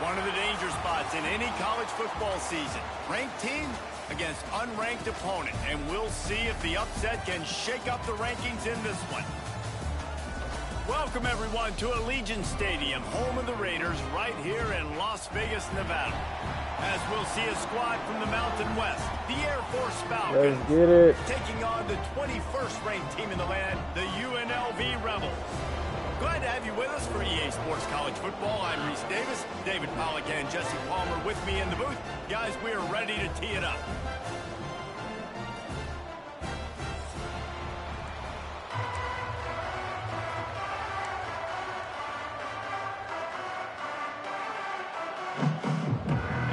One of the danger spots in any college football season. Ranked team against unranked opponent. And we'll see if the upset can shake up the rankings in this one. Welcome, everyone, to Allegiant Stadium, home of the Raiders, right here in Las Vegas, Nevada. As we'll see a squad from the Mountain West, the Air Force Falcons. Let's get it. Taking on the 21st ranked team in the land, the UNLV Rebels. Glad to have you with us for EA Sports College Football. I'm Reese Davis, David Pollack and Jesse Palmer with me in the booth. Guys, we are ready to tee it up.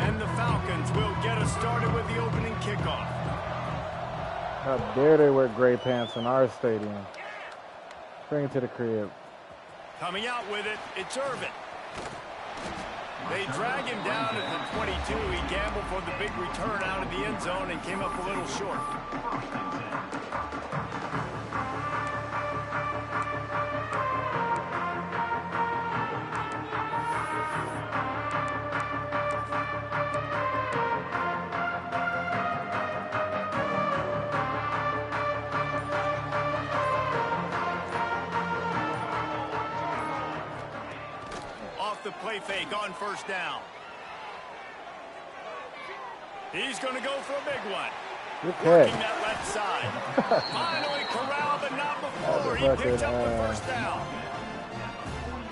And the Falcons will get us started with the opening kickoff. How dare they wear gray pants in our stadium? Bring it to the crib. Coming out with it, it's Irvin. They drag him down at the 22. He gambled for the big return out of the end zone and came up a little short. The play fake on first down. He's going to go for a big one. Working that left side. Finally corralled, but not before he picked up the first down.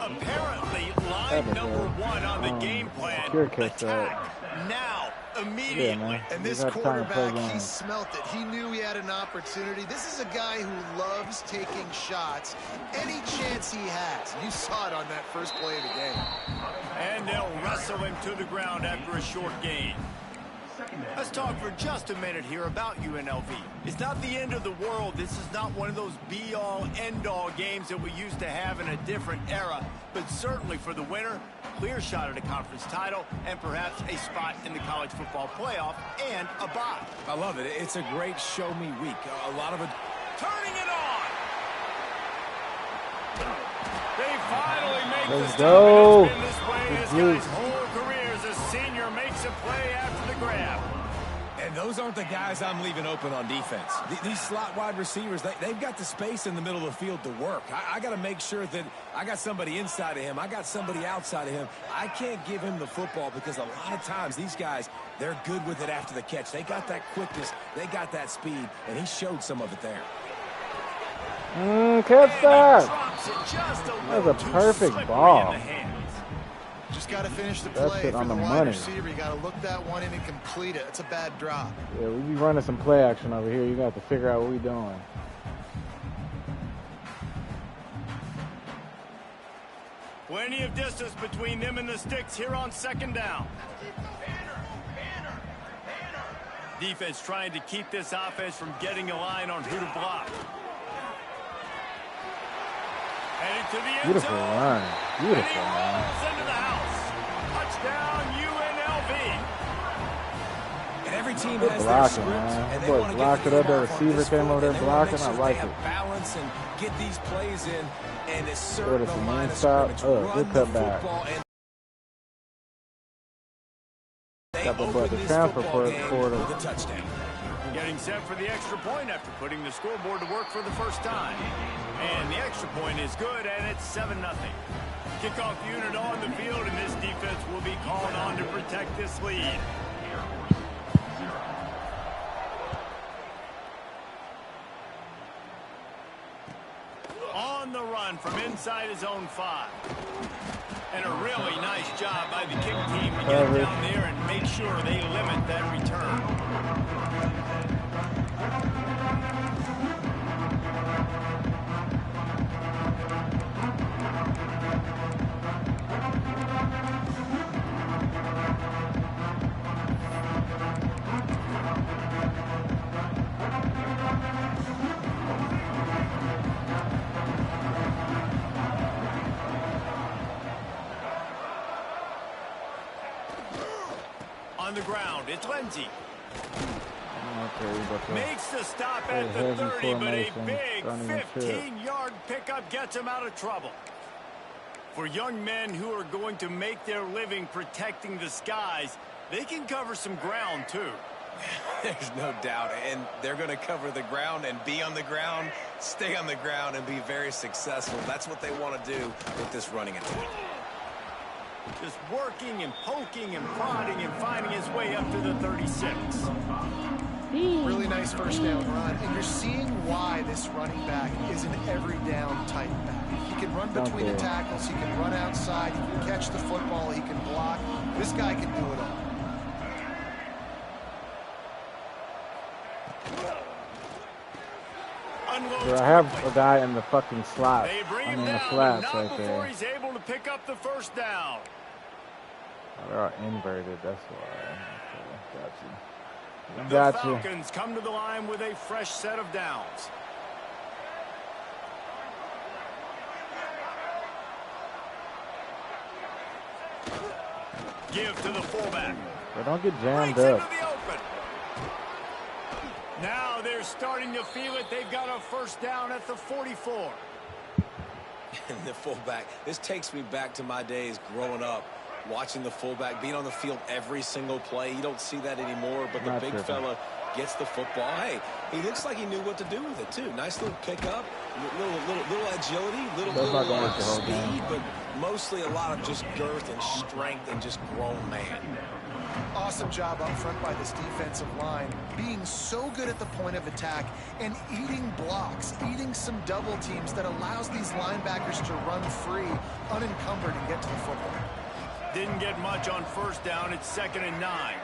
Apparently, line number one on the game plan. Attack now, immediately. And this quarterback, he smelt it. He knew he had an opportunity. This is a guy who loves taking shots any chance he has. You saw it on that first play of the game. And they'll wrestle him to the ground after a short gain. Let's talk for just a minute here about UNLV. It's not the end of the world. This is not one of those be-all, end-all games that we used to have in a different era. But certainly for the winner, clear shot at a conference title and perhaps a spot in the college football playoff and a bye. I love it. It's a great show-me week. A lot of it. Turning it on. They finally make Let's the stop. go. It's been this way his guy's whole career as a senior makes a play after the grab. And those aren't the guys I'm leaving open on defense. These slot wide receivers, they've got the space in the middle of the field to work. I got to make sure that I got somebody inside of him. I got somebody outside of him. I can't give him the football because a lot of times these guys, they're good with it after the catch. They got that quickness. They got that speed, and he showed some of it there. Catch that. That was a perfect ball. Just got to finish the play. That's for on the the wide money. receiver, you got to look that one in and complete it. It's a bad drop. Yeah, we be running some play action over here. You got to figure out what we're doing. Plenty of distance between them and the sticks here on second down. Defense trying to keep this offense from getting a line on who to block. Headed to the end Beautiful zone. run. Beautiful And he run. rolls into the house. Touchdown UNLV. And every team Good has blocking, their script, man. and they Boy, want to blocked get it the up. The game off on receiver this came foot, over there and they wanna blocking. make sure I like they it. have balance and get these plays in and assert What is the the line main of stop? scrimmage. Good Run the cutback. football, and they Got the open butt to this transfer football for game the with a touchdown. Getting set for the extra point after putting the scoreboard to work for the first time. And the extra point is good, and it's 7-0. Kickoff unit on the field, and this defense will be called on to protect this lead. On the run from inside his own 5. And a really nice job by the kick team to get down there and make sure they limit that return. On the ground, it's Lindsey. Makes the stop at the 30, but a big 15-yard pickup gets him out of trouble. For young men who are going to make their living protecting the skies, they can cover some ground, too. There's no doubt, and they're going to cover the ground and be on the ground, stay on the ground, and be very successful. That's what they want to do with this running attack. Just working and poking and prodding and finding his way up to the 36. Really nice first down run, and you're seeing why this running back is an every down type back. He can run between the tackles, he can run outside, he can catch the football, he can block. This guy can do it all. Bro, I have a guy in the fucking slot. I mean the flats right before there. He's able to pick up the first down. Oh, they're all inverted, that's why. Okay, The Falcons come to the line with a fresh set of downs. Give to the fullback. But don't get jammed Breaks up. into the open. Now they're starting to feel it. They've got a first down at the 44. And the fullback, this takes me back to my days growing up, watching the fullback being on the field every single play. You don't see that anymore, but the big fella gets the football. Hey, he looks like he knew what to do with it, too. Nice little pickup, little agility, little speed, but mostly a lot of just girth and strength and just grown man. Awesome job up front by this defensive line, being so good at the point of attack and eating blocks, eating some double teams that allows these linebackers to run free, unencumbered, and get to the football. Didn't get much on first down. It's 2nd and 9.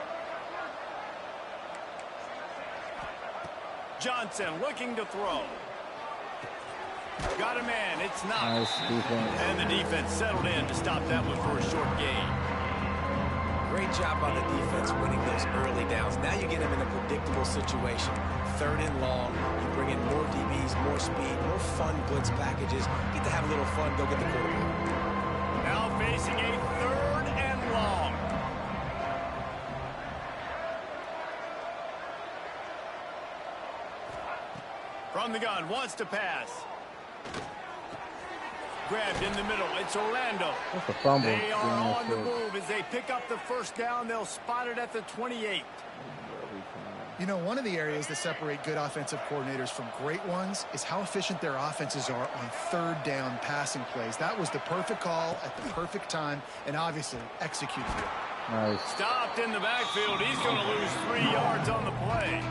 Johnson looking to throw. Got a man. It's not. Nice defense. And the defense settled in to stop that one for a short gain. Great job on the defense winning those early downs. Now you get them in a predictable situation. 3rd and long. You bring in more DBs, more speed, more fun blitz packages. Get to have a little fun. Go get the quarterback. Now facing a 3rd and long. From the gun, wants to pass. Grabbed in the middle. It's Orlando. That's a fumble. They are on the move as they pick up the first down. They'll spot it at the 28. You know, one of the areas that separate good offensive coordinators from great ones is how efficient their offenses are on 3rd down passing plays. That was the perfect call at the perfect time and obviously executed it. Nice. Stopped in the backfield. He's going to lose 3 yards on the play.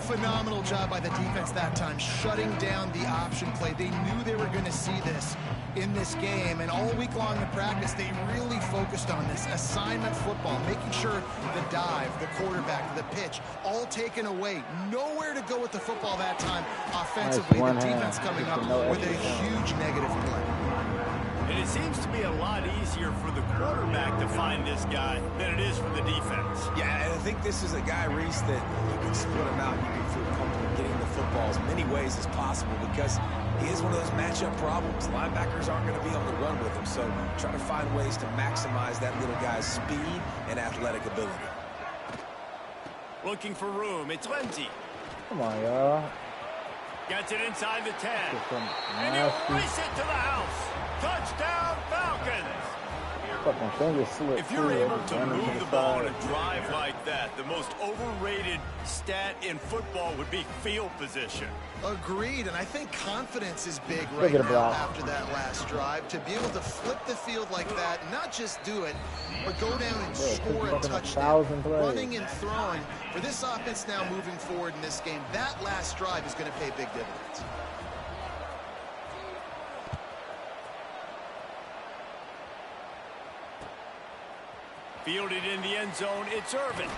Phenomenal job by the defense that time, shutting down the option play. They knew they were going to see this in this game, and all week long in practice, they really focused on this assignment football, making sure the dive, the quarterback, the pitch, all taken away. Nowhere to go with the football that time offensively. Nice, the defense coming up with a huge negative play. And it seems to be a lot easier for the quarterback to find this guy than it is for the defense. Yeah, and I think this is a guy, Reese, that you can split him out. You can feel comfortable getting the football as many ways as possible because he is one of those matchup problems. Linebackers aren't going to be able to run with him, so try to find ways to maximize that little guy's speed and athletic ability. Looking for room. It's Lindsey. Come on, y'all. Gets it inside the 10. And he'll race it to the house. Touchdown, Falcons. Fucking finger slip. If you're able to move the ball in a drive like that, the most overrated stat in football would be field position. Agreed, and I think confidence is big right now after that last drive. To be able to flip the field like that, not just do it, but go down and score a touchdown. Running and throwing. For this offense now moving forward in this game, that last drive is going to pay big dividends. Fielded in the end zone, it's Irvin.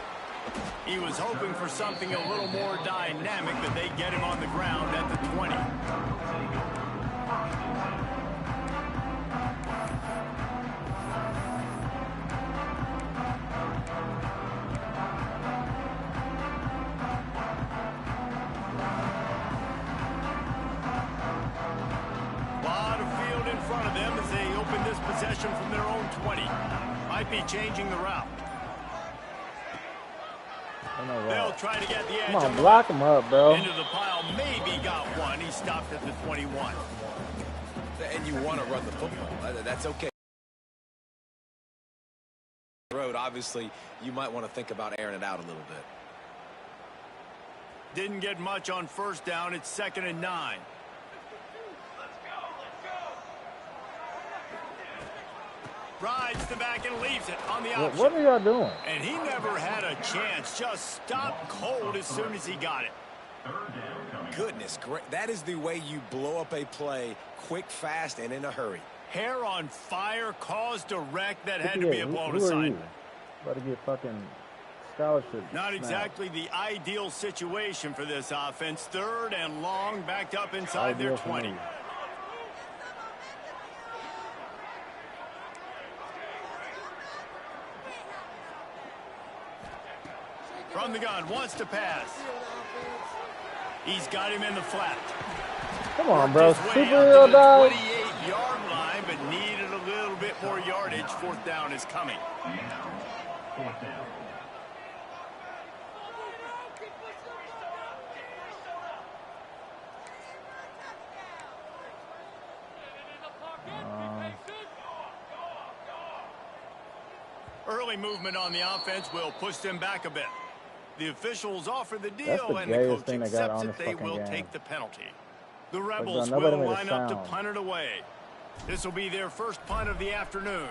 He was hoping for something a little more dynamic, but they get him on the ground at the 20. Lot of field in front of them as they open this possession from their own 20. Might be changing the route. They'll try to get the edge. Come on, block him up, bro. Into the pile, maybe got one. He stopped at the 21. And you want to run the football. That's okay. Road, obviously, you might want to think about airing it out a little bit. Didn't get much on first down. It's 2nd and 9. Rides the back and leaves it on the option. What are y'all doing? And he never had a chance. Just stopped cold as soon as he got it. Goodness, great. That is the way you blow up a play quick, fast, and in a hurry. Hair on fire, caused a wreck that had to be a blown assignment. About to get fucking scholarship. Not exactly the ideal situation for this offense. 3rd and long, backed up inside their 20. From the gun, wants to pass. He's got him in the flat. Come on, bro. Superhero dog. 28-yard line, but needed a little bit more yardage. 4th down is coming. Early movement on the offense will push them back a bit. The officials offer the deal, and the coach accepts it. They will take the penalty. The Rebels will line up to punt it away. This will be their first punt of the afternoon.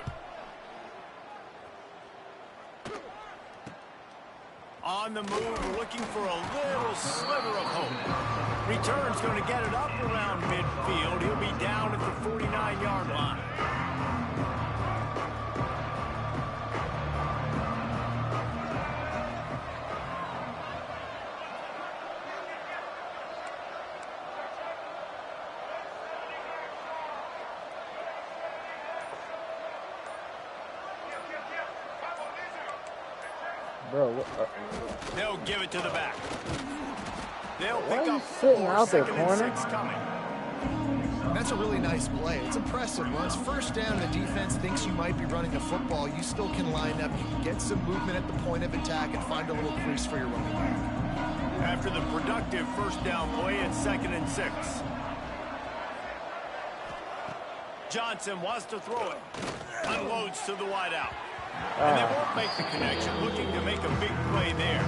On the move, looking for a little sliver of hope. Return's going to get it up around midfield. He'll be down at the 49-yard line. Bro, they'll give it to the back. They'll why pick are you up sitting out there, 2nd corner? and 6 coming. That's a really nice play. It's impressive. Once first down, the defense thinks you might be running the football. You still can line up. You can get some movement at the point of attack and find a little crease for your running back. After the productive first down play, it's 2nd and 6. Johnson wants to throw it. Unloads to the wideout. And they won't make the connection, looking to make a big play there.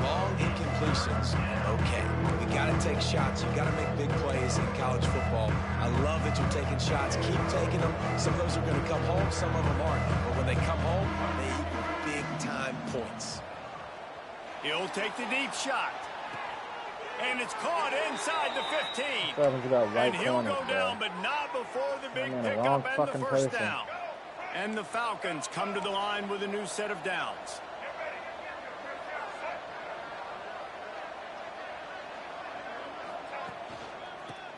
Long incompletions. Okay, we got to take shots. You got to make big plays in college football. I love that you're taking shots. Keep taking them. Some of those are going to come home. Some of them aren't. But when they come home, they equal big-time points. He'll take the deep shot. And it's caught inside the 15. And he'll go down, but not before the big pickup and the first down. And the Falcons come to the line with a new set of downs.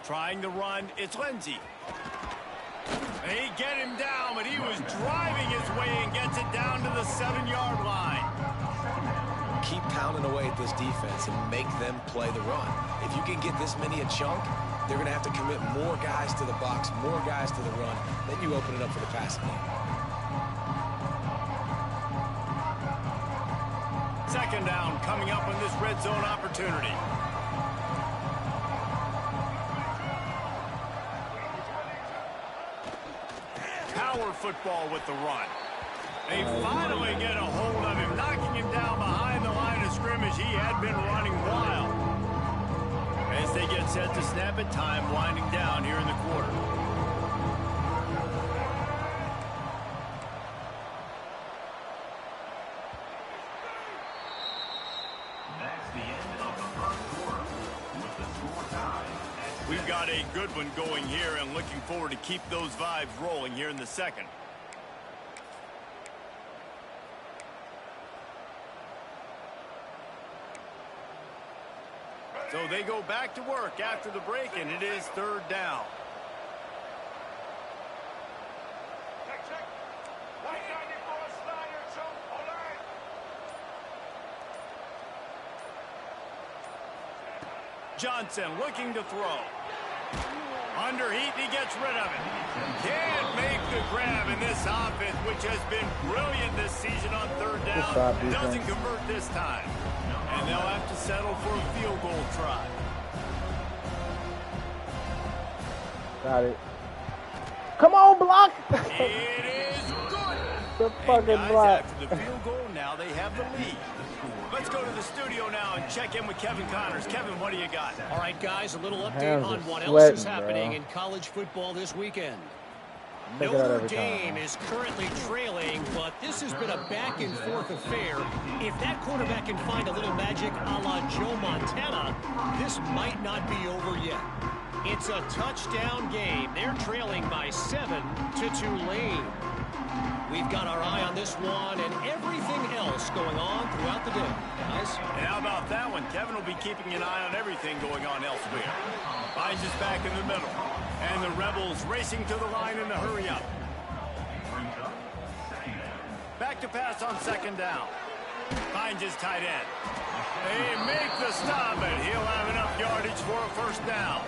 Trying to run, it's Lindsey. They get him down, but he was driving his way and gets it down to the 7-yard line. Keep pounding away at this defense and make them play the run. If you can get this many a chunk, they're going to have to commit more guys to the box, more guys to the run. Then you open it up for the passing game. 2nd down coming up on this red zone opportunity. Power football with the run. They finally get a hold of him, knocking him down behind the line of scrimmage. He had been running wild. As they get set to snap it, time winding down here in the quarter. We've got a good one going here and looking forward to keep those vibes rolling here in the second. So they go back to work after the break, and it is 3rd down. Johnson looking to throw. Under heat, he gets rid of it. Can't make the grab in this offense, which has been brilliant this season on 3rd down. Doesn't convert this time. And they'll have to settle for a field goal try. Got it. Come on, block. It is good. The And fucking guys, block. after the field goal, now they have the lead. Let's go to the studio now and check in with Kevin Connors. Kevin, what do you got? All right, guys, a little update Hands on are what sweating, else is happening bro. in college football this weekend. Check it out Notre every time, Dame man. is currently trailing, but this has been a back-and-forth affair. If that quarterback can find a little magic a la Joe Montana, this might not be over yet. It's a touchdown game. They're trailing by 7 to Tulane. We've got our eye on this one and everything else going on throughout the day, guys. And how about that one? Kevin will be keeping an eye on everything going on elsewhere. Finds us back in the middle. And the Rebels racing to the line in the hurry up. Back to pass on second down. Finds his tight end. They make the stop, and he'll have enough yardage for a first down.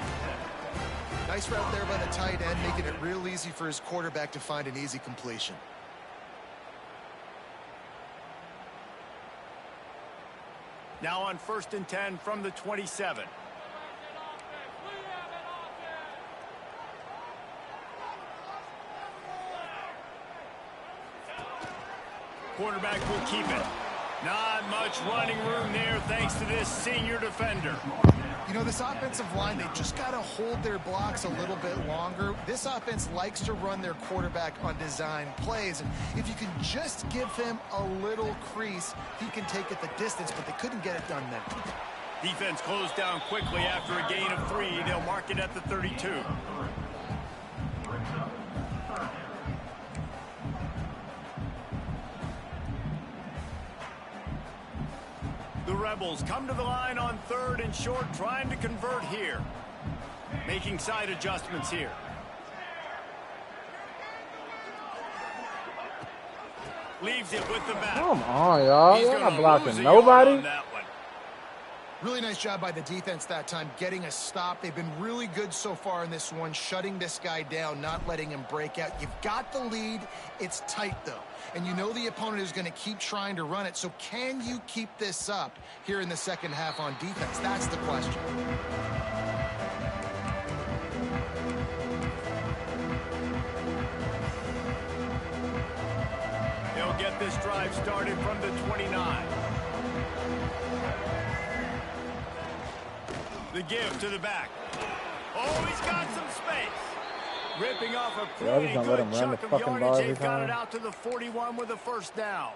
Nice route there by the tight end, making it real easy for his quarterback to find an easy completion. Now on 1st and 10 from the 27. Quarterback will keep it. Not much running room there thanks to this senior defender. You know, this offensive line, they just got to hold their blocks a little bit longer. This offense likes to run their quarterback on design plays. And if you can just give him a little crease, he can take it the distance, but they couldn't get it done then. Defense closed down quickly after a gain of 3. They'll mark it at the 32. The Rebels come to the line on 3rd and short, trying to convert here. Making side adjustments here. Leaves it with the back. Come on, y'all. He's You're gonna not blocking lose a yard nobody. on that one. Really nice job by the defense that time, getting a stop. They've been really good so far in this one, shutting this guy down, not letting him break out. You've got the lead. It's tight, though. And you know the opponent is going to keep trying to run it. So can you keep this up here in the second half on defense? That's the question. They'll get this drive started from the 29. The give to the back. Oh, he's got some space. Ripping off a Yeah, I pretty just gonna let good him run chunk the of fucking yardage. ball They've every got it time. out to the 41 with a first down.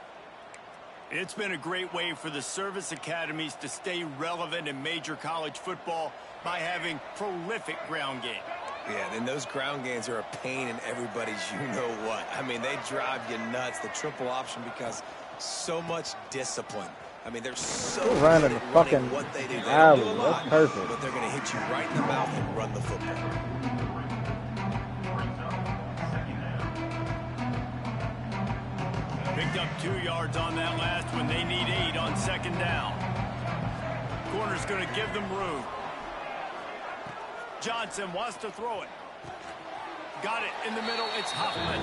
It's been a great way for the service academies to stay relevant in major college football by having prolific ground game. Yeah, then those ground games are a pain in everybody's you-know-what. I mean, they drive you nuts, the triple option, because so much discipline. I mean, they're so They're good running at the running fucking what they do. They don't alley. do a lot, That's perfect. but they're going to hit you right in the mouth and run the football. Picked up 2 yards on that last one. They need 8 on second down. Corner's going to give them room. Johnson wants to throw it. Got it in the middle. It's Huffman.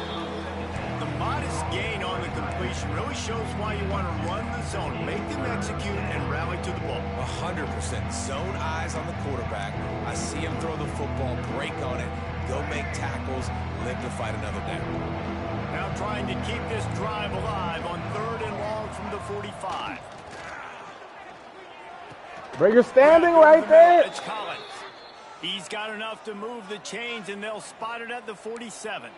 The modest gain on the completion really shows why you want to run the zone. Make them execute and rally to the ball. 100%. Zone eyes on the quarterback. I see him throw the football, break on it, go make tackles, live to fight another down. Now trying to keep this drive alive on 3rd and long from the 45. Bro, you're standing right there. It's Collins. He's got enough to move the chains, and they'll spot it at the 47.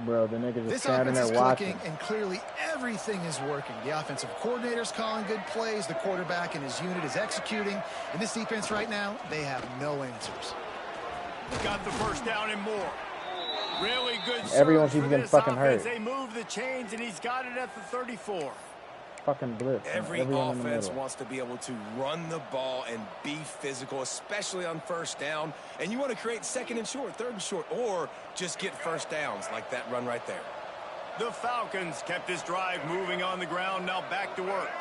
Bro, the nigga just This standing offense there is watching. clicking, and clearly everything is working. The offensive coordinator's calling good plays. The quarterback and his unit is executing. In this defense right now, they have no answers. Got the first down and more. Really good Everyone surge keeps for getting this fucking offense. hurt. They move the chains, and he's got it at the 34. Fucking blitz. Every Everyone in the offense middle. wants to be able to run the ball and be physical, especially on first down. And you want to create 2nd and short, 3rd and short, or just get first downs like that run right there. The Falcons kept this drive moving on the ground. Now back to work.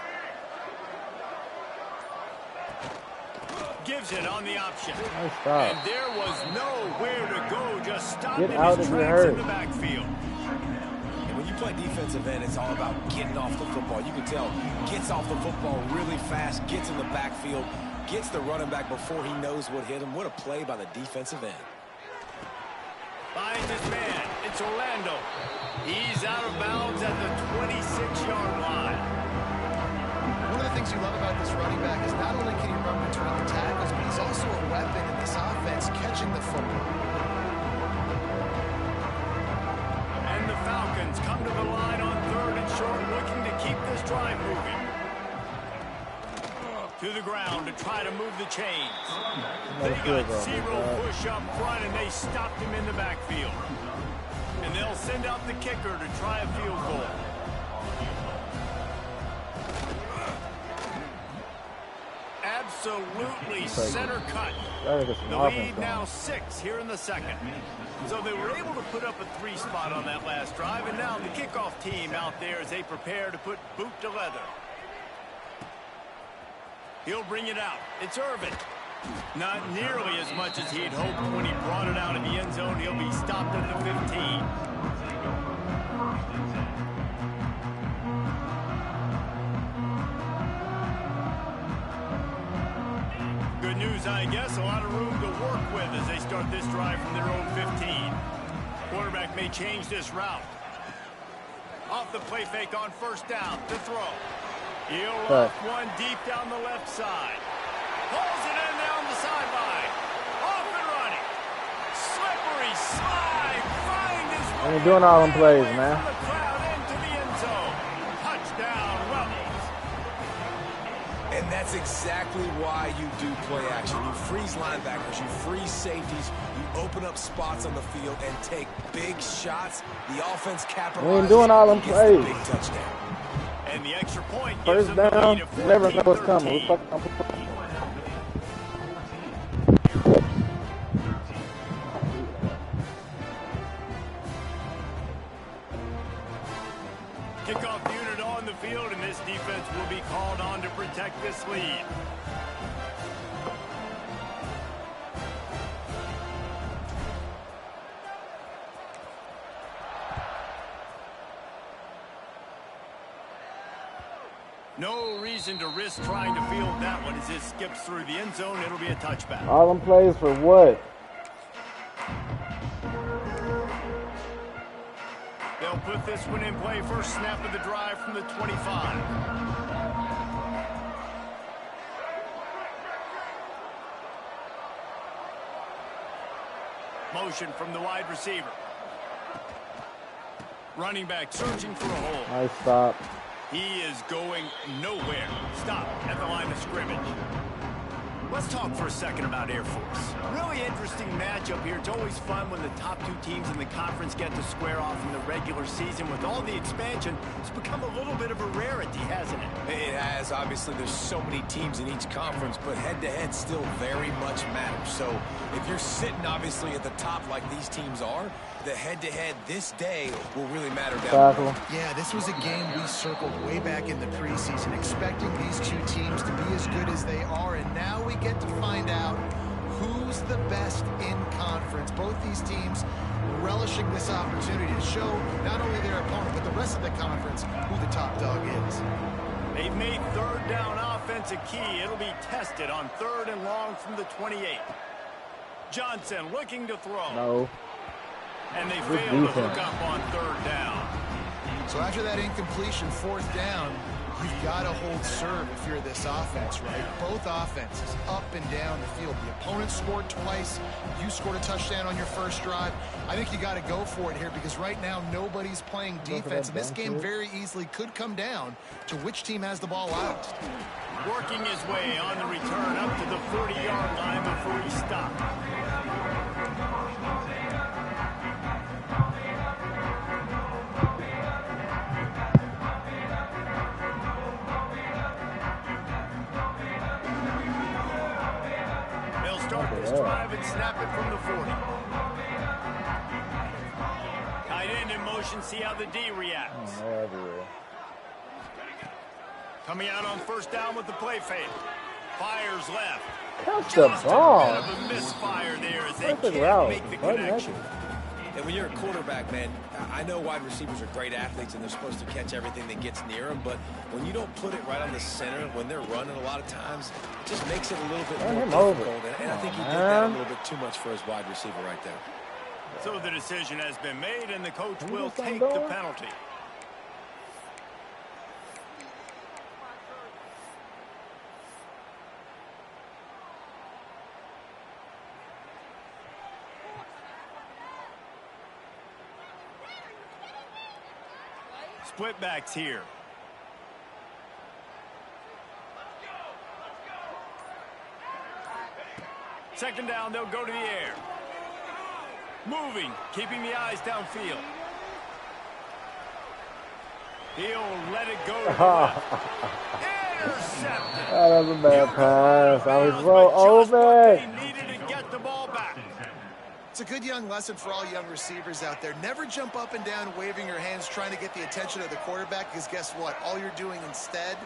Gives it on the option. Nice stop. And there was nowhere to go. Just stopped Get in out his if you're tracks in hurt. the backfield. And when you play defensive end, it's all about getting off the football. You can tell, gets off the football really fast, gets in the backfield, gets the running back before he knows what hit him. What a play by the defensive end. Finds his man. It's Orlando. He's out of bounds at the 26-yard line. One of the things you love about this running back is not only can he run between the tackles, but he's also a weapon in this offense catching the football. And the Falcons come to the line on 3rd and short, looking to keep this drive moving. To the ground to try to move the chains. They got zero push up front, and they stopped him in the backfield. And they'll send out the kicker to try a field goal. Absolutely center cut. The lead now 6 here in the second. So they were able to put up a 3 spot on that last drive, and now the kickoff team out there as they prepare to put boot to leather. He'll bring it out. It's Irvin. Not nearly as much as he had hoped when he brought it out of the end zone. He'll be stopped at the 15. Good news, I guess. A lot of room to work with as they start this drive from their own 15. Quarterback may change this route. Off the play fake on 1st down to throw. He'll loft one deep down the left side. Pulls it in down the sideline. Off and running. Slippery slide. Find his way. Ain't doing all them plays, man. From the crowd into the end zone. Touchdown, Rebels. And that's exactly why you do play action. You freeze linebackers, you freeze safeties, you open up spots on the field and take big shots. The offense capitalizes. We ain't doing all them plays. Big touchdown. And the extra point gives 1st them the down, lead of you never know what's 14-13. coming. Kickoff unit on the field, and this defense will be called on to protect this lead. No reason to risk trying to field that one as it skips through the end zone. It'll be a touchback. All them plays for what? They'll put this one in play. First snap of the drive from the 25. Motion from the wide receiver. Running back searching for a hole. Nice stop. He is going nowhere. Stop at the line of scrimmage. Let's talk for a second about Air Force. Really interesting matchup here. It's always fun when the top 2 teams in the conference get to square off in the regular season. With all the expansion, it's become a little bit of a rarity, hasn't it? It has. Obviously, there's so many teams in each conference, but head-to-head still very much matters. So if you're sitting, obviously, at the top like these teams are, the head-to-head this day will really matter down the road. Yeah, this was a game we circled way back in the preseason, expecting these 2 teams to be as good as they are, and now we get to find out who's the best in conference. Both these teams relishing this opportunity to show not only their opponent, but the rest of the conference who the top dog is. They've made 3rd down offense a key. It'll be tested on 3rd and long from the 28. Johnson looking to throw. No. And they failed to hook up on 3rd down. So after that incompletion, 4th down, you've got to hold serve if you're this offense, right? Both offenses up and down the field. The opponent scored twice. You scored a touchdown on your first drive. I think you got to go for it here because right now nobody's playing defense. And this game very easily could come down to which team has the ball out. Working his way on the return up to the 40-yard line before he stopped. Drive and snap it from the 40. Tight end in motion, see how the D reacts. Coming out on 1st down with the play fake. Fires left. Catch the ball. A bit of a misfire there as they can't make the connection. And when you're a quarterback, man, I know wide receivers are great athletes and they're supposed to catch everything that gets near them, but when you don't put it right on the center, when they're running a lot of times, it just makes it a little bit more difficult. And I think he did that a little bit too much for his wide receiver right there. So the decision has been made, and the coach will just take don't the do it? penalty. Split backs here. Second down, they'll go to the air. Moving, keeping the eyes downfield. He'll let it go to the left. Intercepted. That was a bad pass. I was so Just what they open. needed to get the ball back. It's a good young lesson for all young receivers out there. Never jump up and down waving your hands trying to get the attention of the quarterback, because guess what? All you're doing instead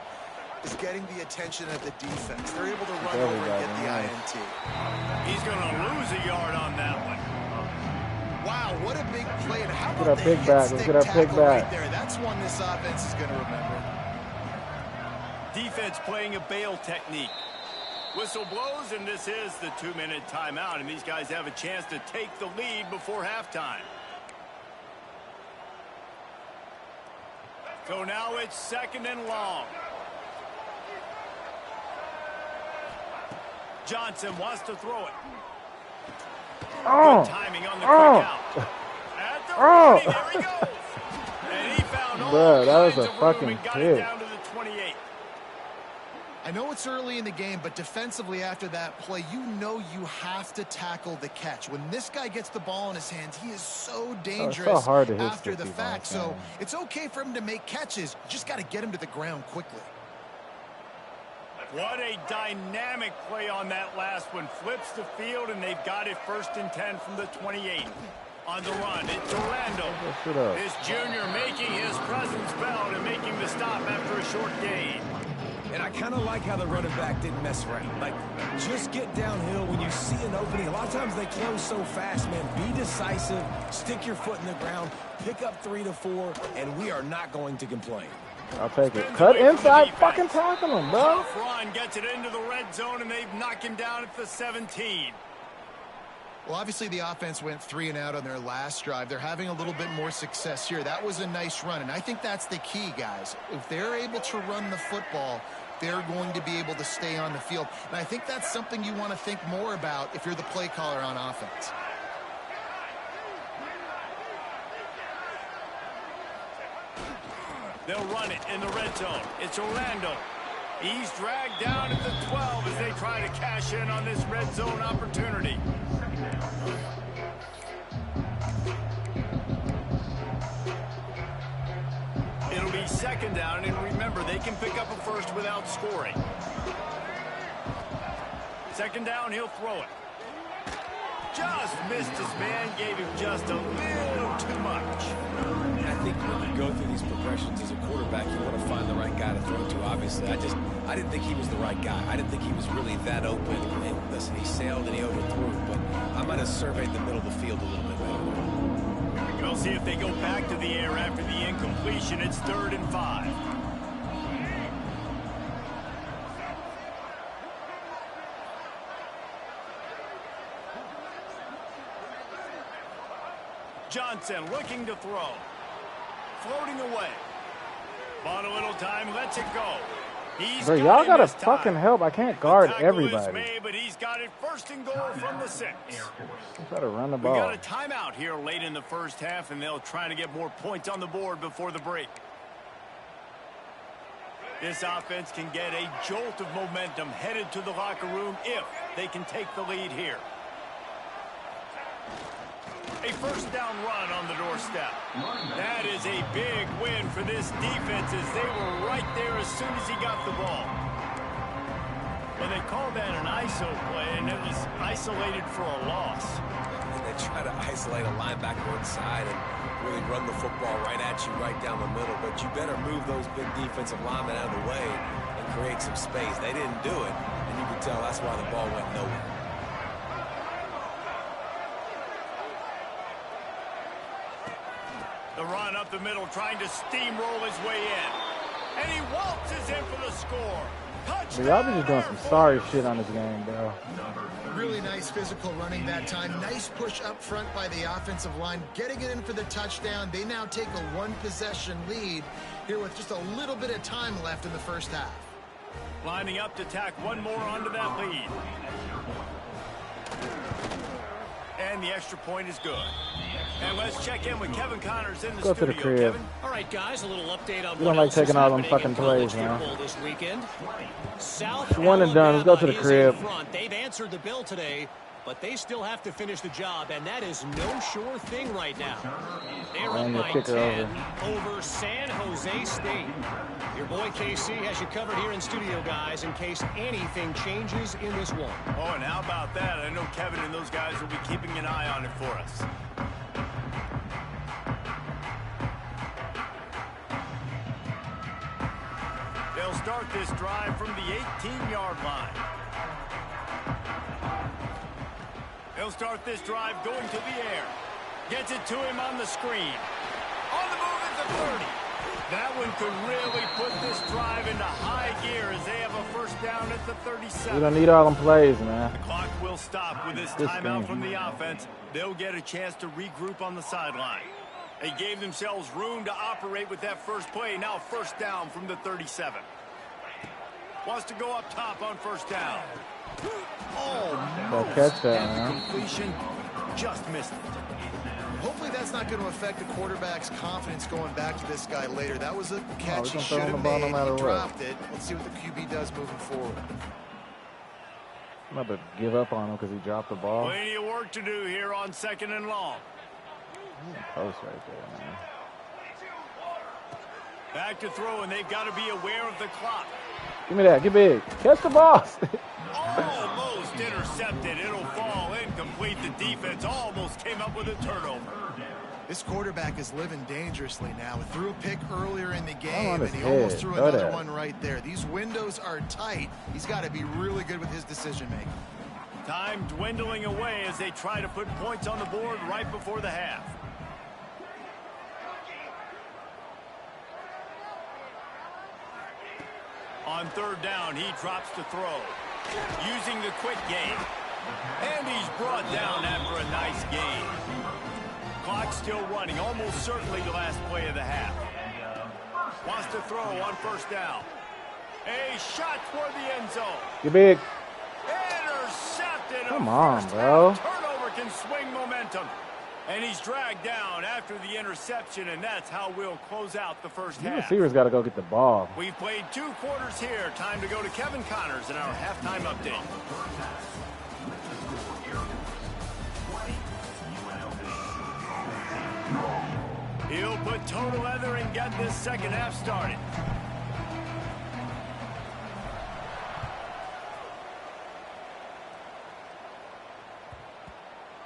is getting the attention of the defense. They're able to run over and get the INT. He's going to lose a yard on that one. Wow, what a big play. And how Let's about get the our pick back. Let's hit-stick get our pick tackle right back. there? That's one this offense is going to remember. Defense playing a bail technique. Whistle blows, and this is the 2-minute timeout, and these guys have a chance to take the lead before halftime. So now it's second and long. Johnson wants to throw it. Good timing on the quick out. At the ready, there he goes. And he found all Bro, that was kinds a of room fucking and got it pick. down to the 28. I know it's early in the game, but defensively after that play, you know you have to tackle the catch. When this guy gets the ball in his hands, he is so dangerous hard to hit after the 50 fact. miles, So man. it's okay for him to make catches. You just got to get him to the ground quickly. What a dynamic play on that last one. Flips the field, and they've got it 1st and 10 from the 28. On the run, it's Orlando. This junior making his presence felt and making the stop after a short gain. And I kind of like how the running back didn't mess around. Like, just get downhill when you see an opening. A lot of times they close so fast, man. Be decisive, stick your foot in the ground, pick up 3 to 4, and we are not going to complain. I'll take it. Cut inside, fucking tackle him, bro. Tough run gets it into the red zone, and they've knocked him down at the 17. Well, obviously the offense went 3 and out on their last drive. They're having a little bit more success here. That was a nice run, and I think that's the key, guys. If they're able to run the football, they're going to be able to stay on the field. And I think that's something you want to think more about if you're the play caller on offense. They'll run it in the red zone. It's Orlando. He's dragged down at the 12 as they try to cash in on this red zone opportunity. It'll be second down, and remember, they can pick up a first without scoring. Second down, he'll throw it. Just missed his man, gave him just a little too much. I think when you go through these progressions as a quarterback, you want to find the right guy to throw to, obviously. I didn't think he was the right guy. I didn't think he was really that open. And listen, he sailed and he overthrew, but I might have surveyed the middle of the field a little bit better. We'll see if they go back to the air after the incompletion. It's 3rd and 5. Johnson looking to throw. Floating away. Bought a little time, lets it go. Bro, y'all gotta fucking help. I can't guard everybody. Made, but he's got it 1st and goal from the 6. Try to run the We ball. got a timeout here late in the first half, and they'll try to get more points on the board before the break. This offense can get a jolt of momentum headed to the locker room if they can take the lead here. A 1st down run on the doorstep. That is a big win for this defense as they were right there as soon as he got the ball. Well, they called that an ISO play, and it was isolated for a loss. And they try to isolate a linebacker inside and really run the football right at you, right down the middle. But you better move those big defensive linemen out of the way and create some space. They didn't do it, and you can tell that's why the ball went nowhere. The run up the middle, trying to steamroll his way in. And he waltzes in for the score. Y'all be just doing some sorry shit on this game, bro. Really nice physical running that time. Nice push up front by the offensive line, getting it in for the touchdown. They now take a one-possession lead here with just a little bit of time left in the first half. Lining up to tack one more onto that lead. And the extra point is good. And let's check in with Kevin Connors in the Go to studio. the crib. Kevin? All right, guys, a little update on We what don't like else is taking all them happening fucking in college plays, man. football this weekend. South One and done. Let's go to the Alabama is in crib. front. They've answered the bell today, but they still have to finish the job, and that is no sure thing right now. They're up And the by kicker 10 over San Jose State. Your boy KC has you covered here in studio, guys, in case anything changes in this one. Oh, and how about that? I know Kevin and those guys will be keeping an eye on it for us. They'll start this drive from the 18-yard line. They'll start this drive going to the air. Gets it to him on the screen. On the move at the 30. That one could really put this drive into high gear as they have a first down at the 37. We don't need all them plays, man. The clock will stop with this timeout from the offense. They'll get a chance to regroup on the sideline. They gave themselves room to operate with that first play. Now first down from the 37. Wants to go up top on first down. Gotta catch that, man. Completion, just missed it. Hopefully that's not going to affect the quarterback's confidence going back to this guy later. That was a catch he gonna should throw him have the ball made. no matter He what. dropped it. Let's see what the QB does moving forward. I'm about to give up on him because he dropped the ball. Plenty of work to do here on 2nd and long. Post right there, man. Back to throw, and they've got to be aware of the clock. Give me that. Get big. Catch the ball. Almost intercepted. It'll fall incomplete. The defense almost came up with a turnover. This quarterback is living dangerously now. Threw a pick earlier in the game, on and his he head. almost threw Go another there. one right there. These windows are tight. He's got to be really good with his decision-making. Time dwindling away as they try to put points on the board right before the half. On third down, he drops to throw. Using the quick game. And he's brought down after a nice gain. Clock still running, almost certainly the last play of the half. Wants to throw on first down. A shot toward the end zone. Get big. Intercepted. Come on, bro. Turnover can swing momentum. And he's dragged down after the interception, and that's how we'll close out the first The half. receivers got to go get the ball. We've played 2 quarters here. Time to go to Kevin Connors in our halftime update. He'll put toe to leather and get this second half started.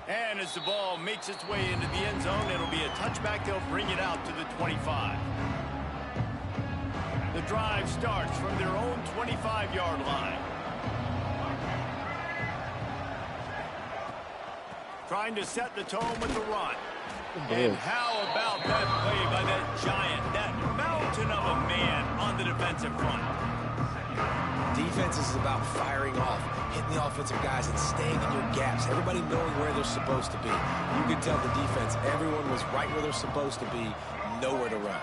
And as the ball makes its way into the end zone, it'll be a touchback. They'll bring it out to the 25. The drive starts from their own 25-yard line. Trying to set the tone with the run. And how about that play by that giant, that mountain of a man on the defensive front? Defense is about firing off, hitting the offensive guys and staying in your gaps. Everybody knowing where they're supposed to be. You could tell the defense, everyone was right where they're supposed to be, nowhere to run.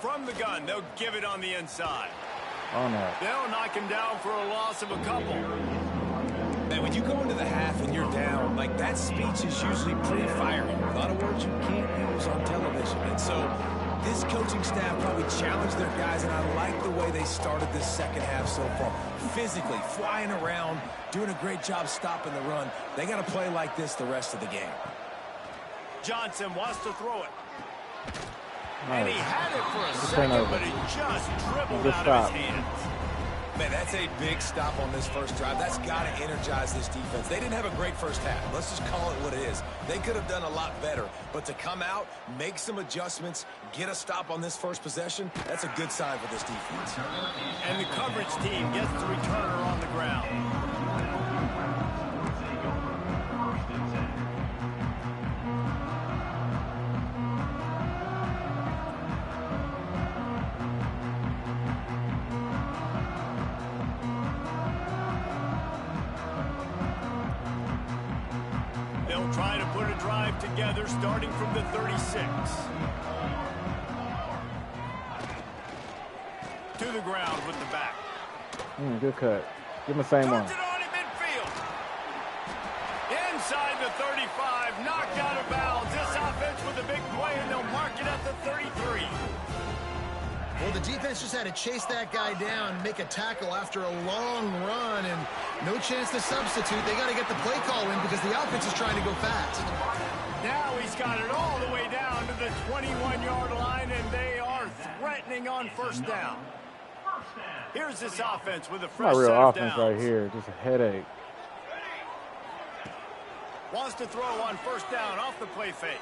From the gun, they'll give it on the inside. On that. They'll knock him down for a loss of a couple. Man, when you go into the half and you're down, like that speech is usually pretty fiery. A lot of words you can't use on television. And so this coaching staff probably challenged their guys, and I like the way they started this second half so far. Physically, flying around, doing a great job stopping the run. They got to play like this the rest of the game. Johnson wants to throw it. Nice. And he had it for a Good second, turnover. but it just dribbled Good out stop. of his hands. Man, that's a big stop on this first drive. That's got to energize this defense. They didn't have a great first half. Let's just call it what it is. They could have done a lot better. But to come out, make some adjustments, get a stop on this first possession, that's a good sign for this defense. And the coverage team gets the returner on the ground. trying to put a drive together starting from the 36. To the ground with the back. Good cut. Give him the same one. Puts it on in midfield. Inside the 35, knocked out of bounds. This offense with a big play, and they'll mark it at the 33. Well, the defense just had to chase that guy down, make a tackle after a long run, and no chance to substitute. They got to get the play call in because the offense is trying to go fast. Now he's got it all the way down to the 21-yard line, and they are threatening on first down. Here's this offense with a fresh Not real set of offense downs. right here, just a headache. Wants to throw on first down off the play fake.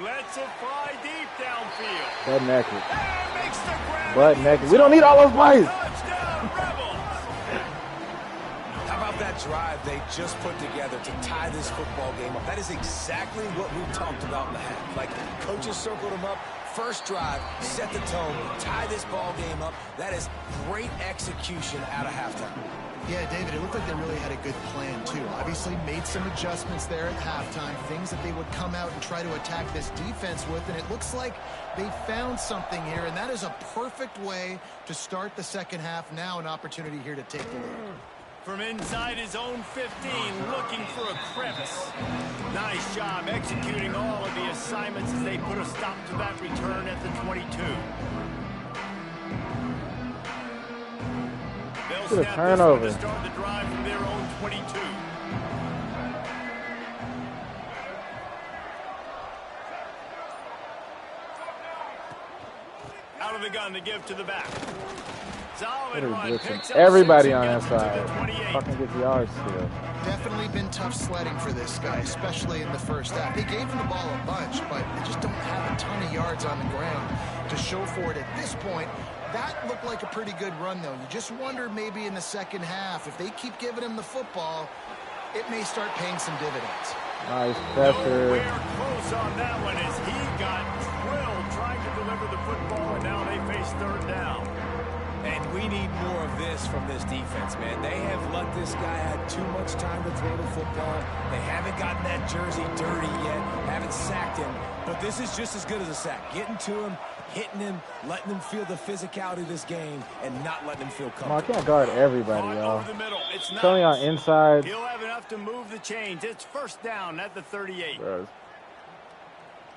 Lets it fly deep downfield. Butt naked. And makes the grab. Butt naked. We don't need all those plays. Touchdown, Rebels. How about that drive they just put together to tie this football game up? That is exactly what we talked about in the half. Like, coaches circled them up. First drive, set the tone, tie this ball game up. That is great execution out of halftime. Yeah, David, it looked like they really had a good plan, too. Obviously made some adjustments there at halftime, things that they would come out and try to attack this defense with, and it looks like they found something here, and that is a perfect way to start the second half. Now an opportunity here to take the lead. From inside his own 15, looking for a crevice. Nice job executing all of the assignments as they put a stop to that return at the 22. They'll Good snap turnover. this one to start the drive from their own 22. Out of the gun to give to the back. Solid run. Picks up Everybody 6 on and that gets it to the side 28. fucking gets yards still. Definitely been tough sledding for this guy, especially in the first half. They gave him the ball a bunch, but they just don't have a ton of yards on the ground to show for it at this point. That looked like a pretty good run, though. You just wonder maybe in the second half, if they keep giving him the football, it may start paying some dividends. Nice pressure. Nowhere close on that one as he got drilled trying to deliver the football, and now they face third down. And we need more of this from this defense, man. They have let this guy have too much time to throw the football. They haven't gotten that jersey dirty yet, haven't sacked him. But this is just as good as a sack. Getting to him, hitting him, letting him feel the physicality of this game, and not letting him feel Come on, I comfortable. can't guard everybody, Caught y'all. over the middle. It's It's only on nice. inside. He'll have enough to move the chains. It's first down at the 38. Bro,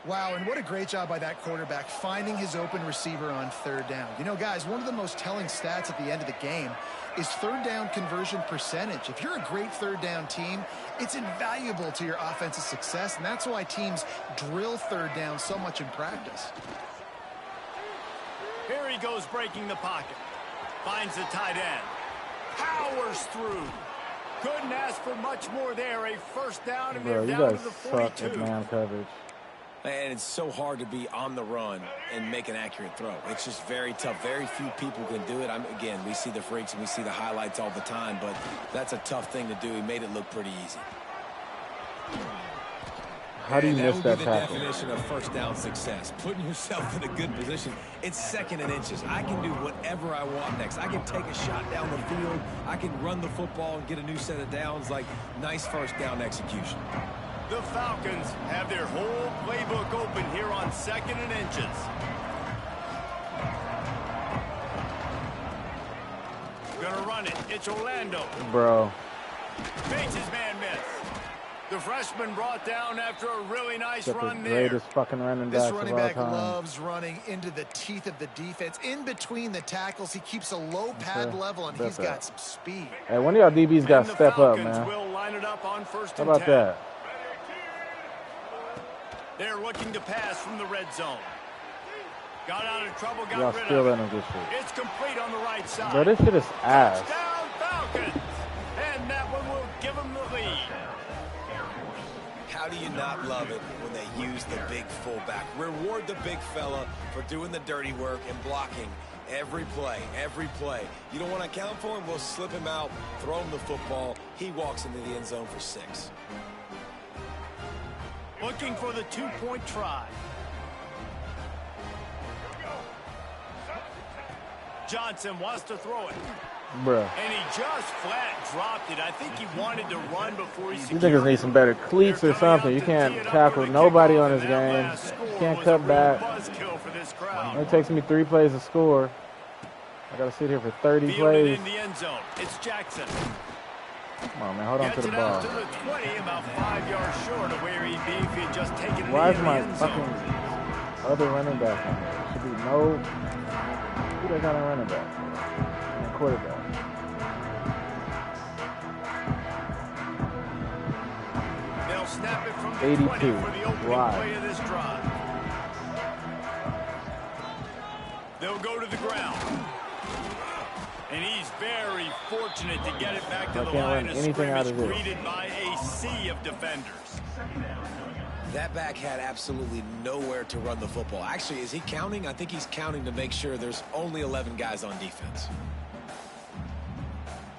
Wow, and what a great job by that quarterback finding his open receiver on third down. You know, guys, one of the most telling stats at the end of the game is third down conversion percentage. If you're a great third down team, it's invaluable to your offensive success, and that's why teams drill third down so much in practice. Here he goes breaking the pocket. Finds the tight end. Powers through. Couldn't ask for much more there. A first down, and bro, they're you down guys to the suck 42. at man coverage. And it's so hard to be on the run and make an accurate throw. It's just very tough. Very few people can do it. Again, we see the freaks and we see the highlights all the time, but that's a tough thing to do. He made it look pretty easy. How do you And miss that that would be the tackle? definition of first down success. Putting yourself in a good position. It's second and inches. I can do whatever I want next. I can take a shot down the field. I can run the football and get a new set of downs. Like, nice first down execution. The Falcons have their whole playbook open here on second and inches. Gonna run it. It's Orlando. Bro, Makes his man miss. The freshman brought down after a really nice got the run there. greatest fucking running This backs running of all back time. loves running into the teeth of the defense. In between the tackles, he keeps a low pad Okay. level, and That's he's got it. some speed. Hey, one of y'all DBs got And to the step up, Falcons man. will line it up on first How and about 10. that? They're looking to pass from the red zone. Got out of trouble, got Y'all rid still of it. letting them get shit. It's complete on the right side. Bro, this shit is ass. Touchdown Falcons. And that one will give them the lead. How do you not love it when they use the big fullback? Reward the big fella for doing the dirty work and blocking every play, every play. You don't want to account for him? We'll slip him out, throw him the football. He walks into the end zone for 6. Looking for the two-point try. Johnson wants to throw it. Bruh. And he just flat dropped it. I think he wanted to run before he secured These niggas need some better cleats or something. You can't tackle nobody on this game. You can't cut back. It takes me 3 plays to score. I gotta sit here for 30 plays. In the end zone. It's Jackson. Come on, man. Hold on to the ball. To the 20, about 5 yards short of where he'd be if he had just taken it. Why is my fucking other running back on there? Should be no. Who they got a running back? And quarterback. They'll snap it from the 82. 20 for the opening play of this drive. They'll go to the ground. And he's very fortunate to get it back to the line of scrimmage, greeted by a sea of defenders. That back had absolutely nowhere to run the football. Actually, is he counting? I think he's counting to make sure there's only 11 guys on defense.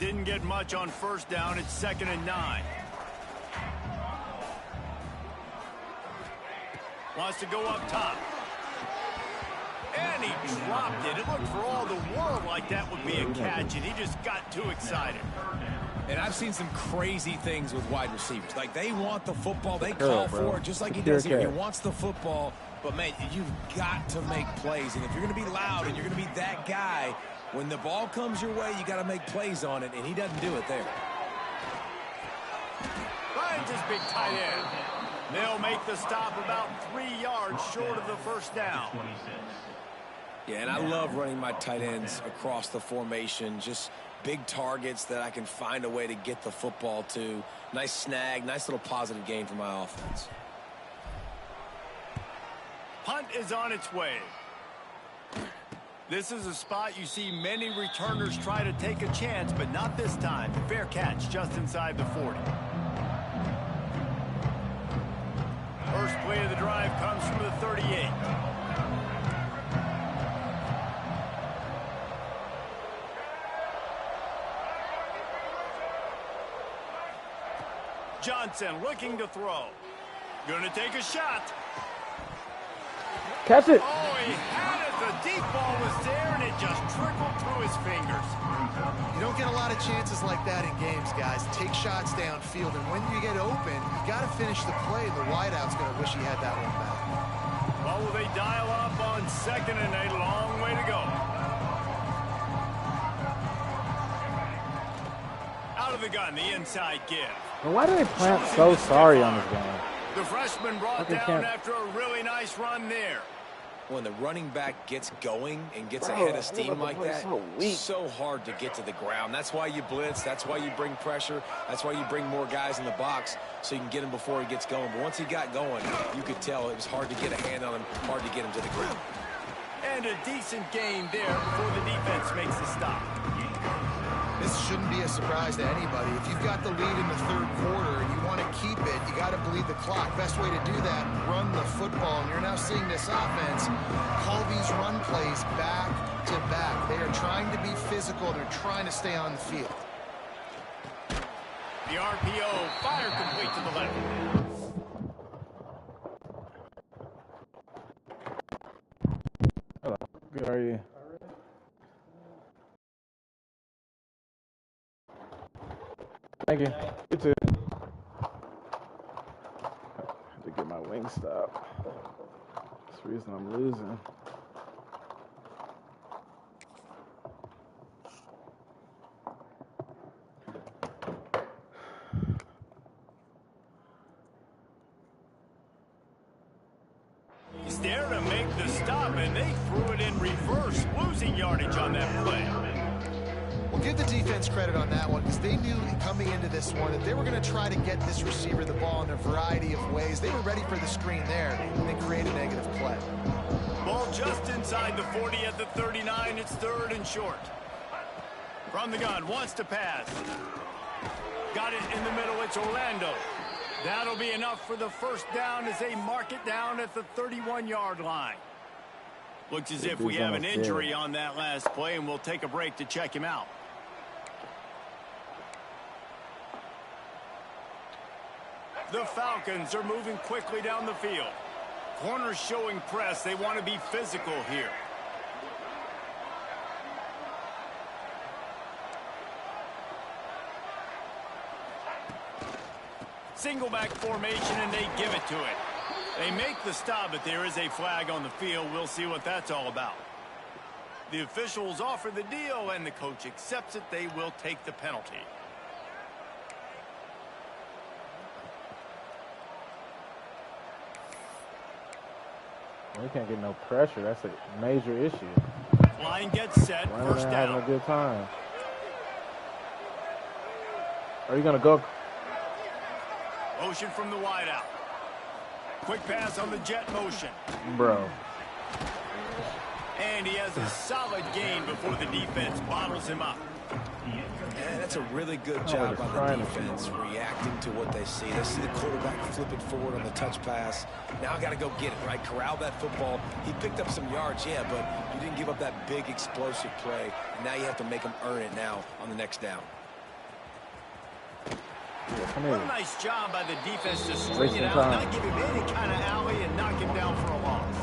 Didn't get much on first down. It's 2nd and 9. Wants to go up top. And he dropped it. It looked for all the world like that would be a catch, and he just got too excited. And I've seen some crazy things with wide receivers. Like, they want the football. They call for it, just like he does here. He wants the football. But, man, you've got to make plays. And if you're going to be loud and you're going to be that guy, when the ball comes your way, you got to make plays on it, and he doesn't do it there. Finds his big tight end. They'll make the stop about 3 yards short of the first down. Yeah, and I love running my tight ends across the formation. Just big targets that I can find a way to get the football to. Nice snag, nice little positive gain for my offense. Punt is on its way. This is a spot you see many returners try to take a chance, but not this time. Fair catch just inside the 40. First play of the drive comes from the 38. Johnson looking to throw. Gonna take a shot. Catch it. Oh, he had it. The deep ball was there, and it just trickled through his fingers. You don't get a lot of chances like that in games, guys. Take shots downfield, and when you get open, you got to finish the play, and the wideout's going to wish he had that one back. Well, will they dial up on 2nd and a long way to go? Out of the gun, the inside give. Well, why do they plant so sorry on this game? The freshman brought down after a really nice run there. When the running back gets going and gets ahead of steam like that, it's so hard to get to the ground. That's why you blitz. That's why you bring pressure. That's why you bring more guys in the box so you can get him before he gets going. But once he got going, you could tell it was hard to get a hand on him, hard to get him to the ground. And a decent gain there before the defense makes the stop. This shouldn't be a surprise to anybody. If you've got the lead in the 3rd quarter and you want to keep it, you got to bleed the clock. Best way to do that, run the football. And you're now seeing this offense call these run plays back to back. They are trying to be physical. They're trying to stay on the field. The RPO, fire complete to the left. Hello. Good, how are you? Thank you. You too. Had to get my wing stop. That's the reason I'm losing. He's there to make the stop, and they threw it in reverse, losing yardage on that play. Well, give the defense credit on that one because they knew coming into this one that they were going to try to get this receiver the ball in a variety of ways. They were ready for the screen there and they create a negative play. Ball just inside the 40 at the 39. It's 3rd and short. From the gun, wants to pass. Got it in the middle. It's Orlando. That'll be enough for the first down as they mark it down at the 31-yard line. Looks as if we have an injury on that last play, and we'll take a break to check him out. The Falcons are moving quickly down the field. Corners showing press. They want to be physical here. Single back formation, and they give it to it. They make the stop, but there is a flag on the field. We'll see what that's all about. The officials offer the deal, and the coach accepts it. They will take the penalty. We can't get no pressure. That's a major issue. Line gets set. First down. Having a good time. Are you going to go? Motion from the wideout. Quick pass on the jet motion. Bro. And he has a solid gain before the defense bottles him up. Yeah, that's a really good job by the defense reacting to what they see. They see the quarterback flip it forward on the touch pass. Now I got to go get it, right? Corral that football. He picked up some yards, yeah, but you didn't give up that big explosive play. And now you have to make him earn it now on the next down. What a nice job by the defense to string it out, not give him any kind of alley, and knock him down for a loss.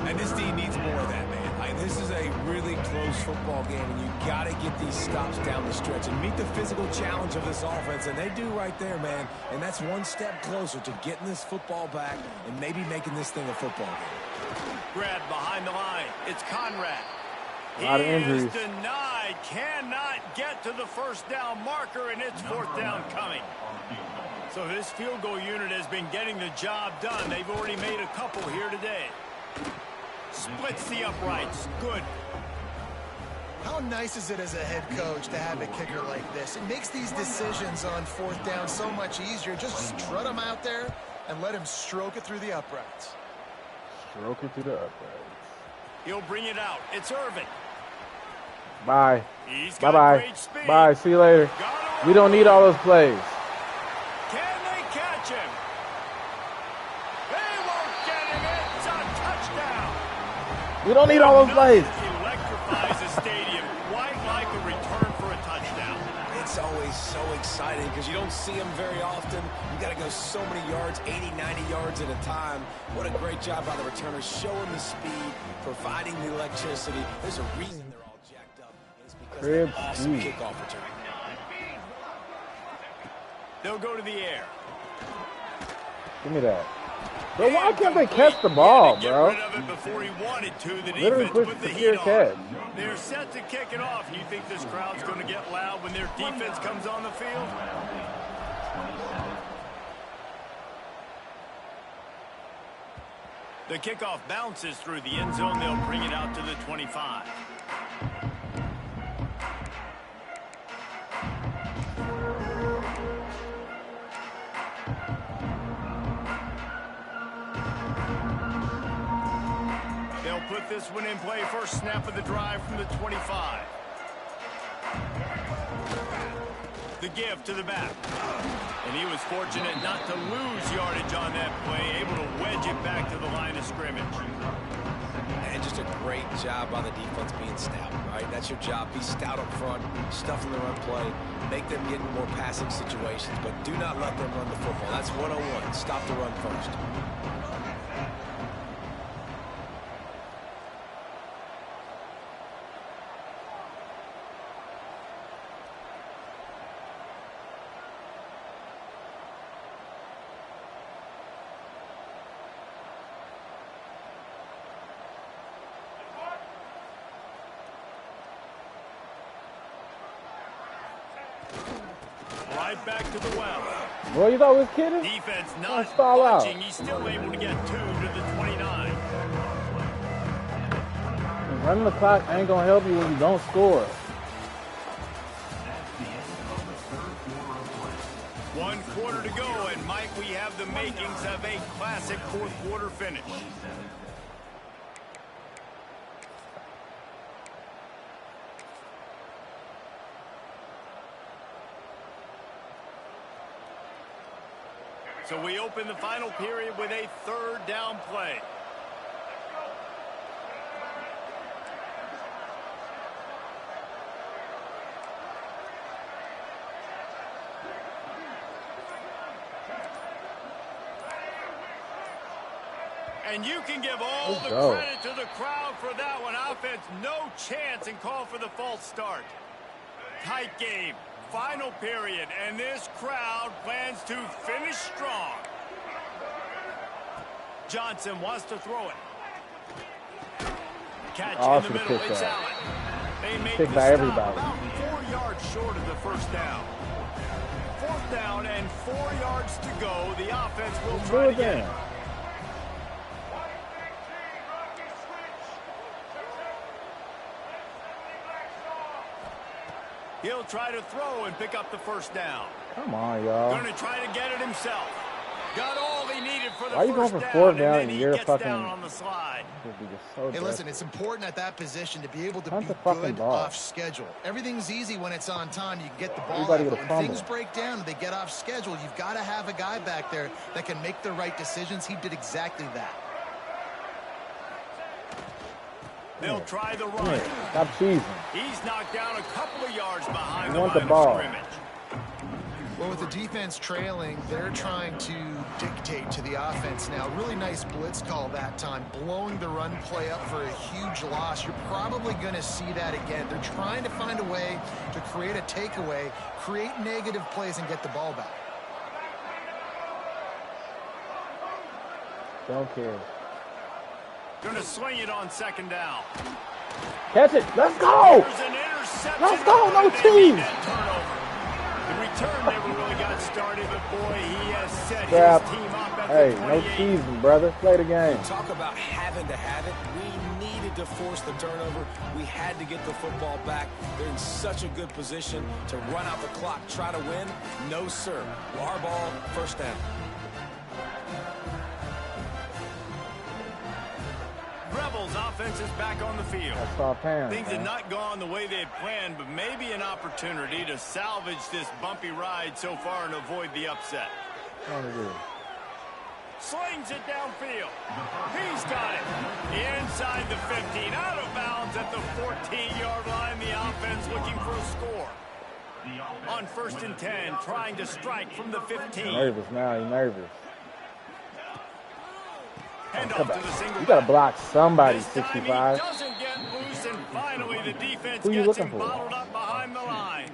And this team needs more of that, man. This is a really close football game, and you got to get these stops down the stretch and meet the physical challenge of this offense, and they do right there, man. And that's one step closer to getting this football back and maybe making this thing a football game. Grabbed behind the line. It's Conrad. A lot of injuries. He is denied. Cannot get to the first down marker, and it's fourth down coming. So this field goal unit has been getting the job done. They've already made a couple here today. Splits the uprights. Good. How nice is it as a head coach to have a kicker like this? It makes these decisions on fourth down so much easier. Just strut him out there and let him stroke it through the uprights. Stroke it through the uprights. He'll bring it out. It's Irvin. Bye. Bye-bye. Bye. See you later. We don't need all those plays. Can they catch him? They won't get him. It's a touchdown. We don't need all those plays. Electrifies the stadium, quite like a return for a touchdown. It's always so exciting because you don't see them very often. You got to go so many yards, 80, 90 yards at a time. What a great job by the returners, showing the speed, providing the electricity. There's a reason they're all jacked up. It's because of that awesome kickoff return. They'll go to the air. Give me that. Bro, why can't they catch the ball, bro? Literally push the secure catch. They're set to kick it off. You think this crowd's going to get loud when their defense comes on the field? The kickoff bounces through the end zone. They'll bring it out to the 25. They'll put this one in play. First snap of the drive from the 25. The give to the back. And he was fortunate not to lose yardage on that play, able to wedge it back to the line of scrimmage. And just a great job by the defense being stout, right? That's your job. Be stout up front, stuff in the run play, make them get in more passing situations, but do not let them run the football. That's 101. Stop the run first. Right back to the well. Well, you thought we was kidding? Defense not stall budging. out. He's still able to get 2 to the 29. Running the clock ain't going to help you when you don't score. 1 quarter to go, and Mike, we have the makings of a classic fourth quarter finish. So we open the final period with a third down play. And you can give all the credit to the crowd for that one. Offense, no chance, and call for the false start. Tight game. final period, and this crowd plans to finish strong. Johnson wants to throw it. Catch in the middle, it's Allen. They make the stop about 4 yards short of the first down. 4th down and 4 yards to go. The offense will try to get it. He'll try to throw and pick up the first down. Come on, y'all. Going to try to get it himself. Got all he needed for the Why are you first going for 4th down and and you're fucking down on the slide? Hey, listen, it's important at that position to be able to be good off schedule. Everything's easy when it's on time. You can get the ball out. But when things break down and they get off schedule, you've got to have a guy back there that can make the right decisions. He did exactly that. They'll try the run. Stop cheesing. He's knocked down a couple of yards behind the line of scrimmage. Well, with the defense trailing, they're trying to dictate to the offense now. Really nice blitz call that time, blowing the run play up for a huge loss. You're probably going to see that again. They're trying to find a way to create a takeaway, create negative plays, and get the ball back. Don't care. Going to swing it on 2nd down. Catch it. Let's go. Let's go. No team. The return never really got started, but boy, he has set his team up at the 28. No teasing, brother. Play the game. Talk about having to have it. We needed to force the turnover. We had to get the football back. They're in such a good position to run out the clock, try to win. No, sir. Our ball, 1st down. Rebels offense is back on the field. Things had not gone the way they had planned, but maybe an opportunity to salvage this bumpy ride so far and avoid the upset. Slings it downfield. He's got it. Inside the 15, out of bounds at the 14-yard line. The offense looking for a score. On 1st and 10, trying to strike from the 15. Nervous now, he's nervous. You got to block somebody, 65. Doesn't get loose, and finally the defense gets him bottled up behind the line.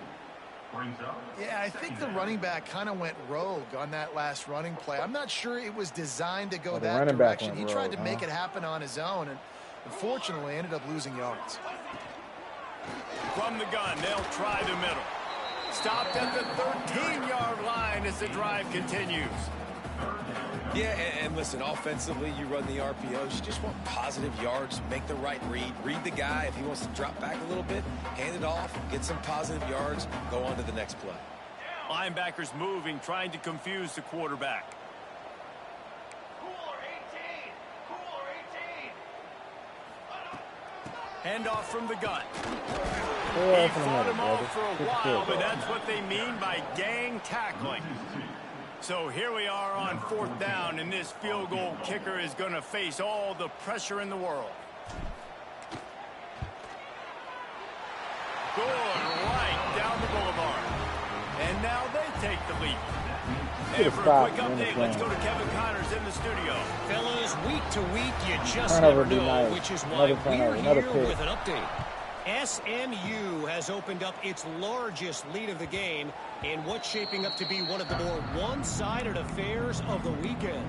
Yeah, I think the running back kind of went rogue on that last running play. I'm not sure it was designed to go that direction. He tried to make it happen on his own, and unfortunately ended up losing yards. From the gun, they'll try the middle. Stopped at the 13-yard line as the drive continues. Yeah, and listen, offensively, you run the RPOs. You just want positive yards, make the right read. Read the guy. If he wants to drop back a little bit, hand it off, get some positive yards, go on to the next play. Linebackers moving, trying to confuse the quarterback. Handoff from the gun. He fought him off for a while, but that's what they mean by gang tackling. So here we are on 4th down, and this field goal kicker is going to face all the pressure in the world. Good right down the boulevard. And now they take the lead. And for a quick update, let's go to Kevin Connors in the studio. Fellas, week to week, you just never know, which is why we're here with an update. SMU has opened up its largest lead of the game in what's shaping up to be one of the more one-sided affairs of the weekend.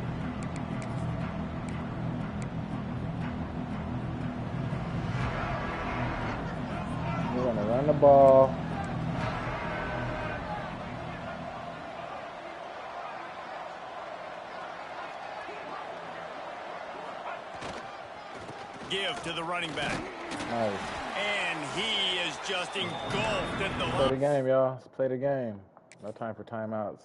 We're going to run the ball. Give to the running back. Nice. And he is just engulfed at the Play the game, y'all. Let's play the game. No time for timeouts.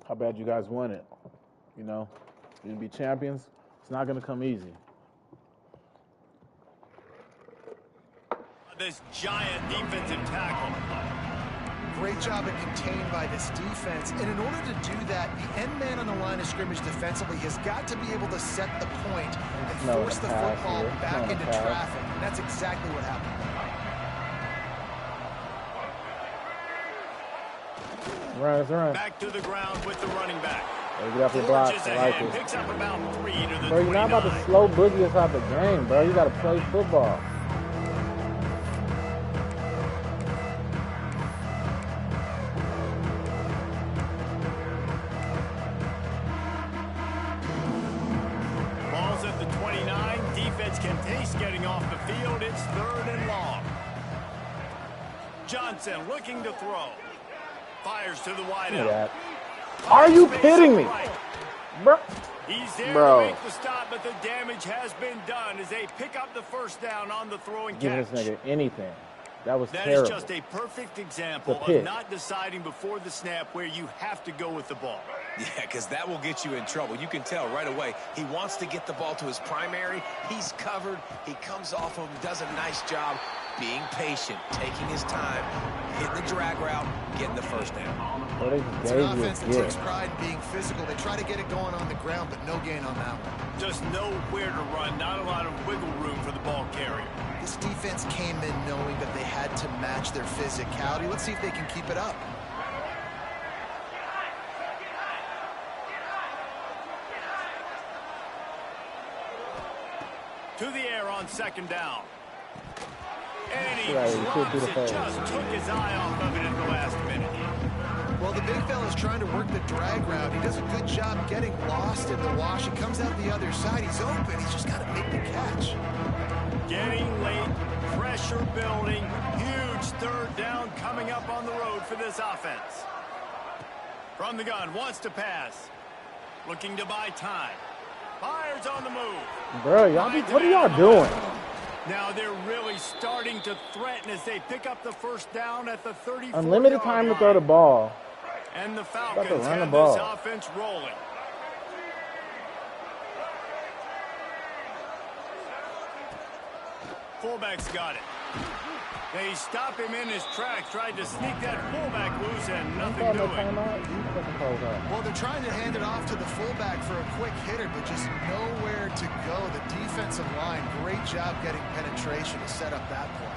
How bad you guys want it? You know, you to be champions. It's not going to come easy. This giant defensive tackle. Great job at contained by this defense. And in order to do that, the end man on the line of scrimmage defensively has got to be able to set the point and force the football back into traffic. And that's exactly what happened. Run, let's run. Back to the ground with the running back. Hey, get off your block. Forges I like ahead, it. picks up about 3 to the Bro, you're not about to 29. slow Boogie us out the game, bro. You got to play football. Ball's at the 29. Defense can taste getting off the field. It's 3rd and long. Johnson looking to throw. Fires to the wide Look at out. that. Are you kidding me? Bro. He's there Bro. to make the stop, but the damage has been done as they pick up the first down on the throwing Give catch. this nigga anything. That was That terrible. is just a perfect example The pick. of not deciding before the snap where you have to go with the ball. Yeah, because that will get you in trouble. You can tell right away he wants to get the ball to his primary. He's covered. He comes off of him, does a nice job being patient, taking his time, hitting the drag route, getting the first down. Bro, they It's gave an you a offense that gift. takes pride in being physical. They try to get it going on the ground, but no gain on that one. Just nowhere to run, not a lot of wiggle room for the ball carrier. This defense came in knowing that they had to match their physicality. Let's see if they can keep it up. To the air on 2nd down. And he Right, he shoot drops through the it, face. just took his eye off of it in the last minute. Well, the big fella's trying to work the drag route. He does a good job getting lost in the wash. He comes out the other side. He's open. He's just got to make the catch. Getting late, pressure building, huge 3rd down coming up on the road for this offense. From the gun, wants to pass. Looking to buy time. Fires on the move. Bro, y'all be, what are y'all doing? Now they're really starting to threaten as they pick up the first down at the 34-yard Unlimited time to throw the ball. And the About to Falcons run the have ball. this offense rolling. Fullback's got it. They stop him in his tracks, tried to sneak that fullback loose, and nothing Call no doing. timeout. You fucking call that. Well, they're trying to hand it off to the fullback for a quick hitter, but just nowhere to go. The defensive line, great job getting penetration to set up that play.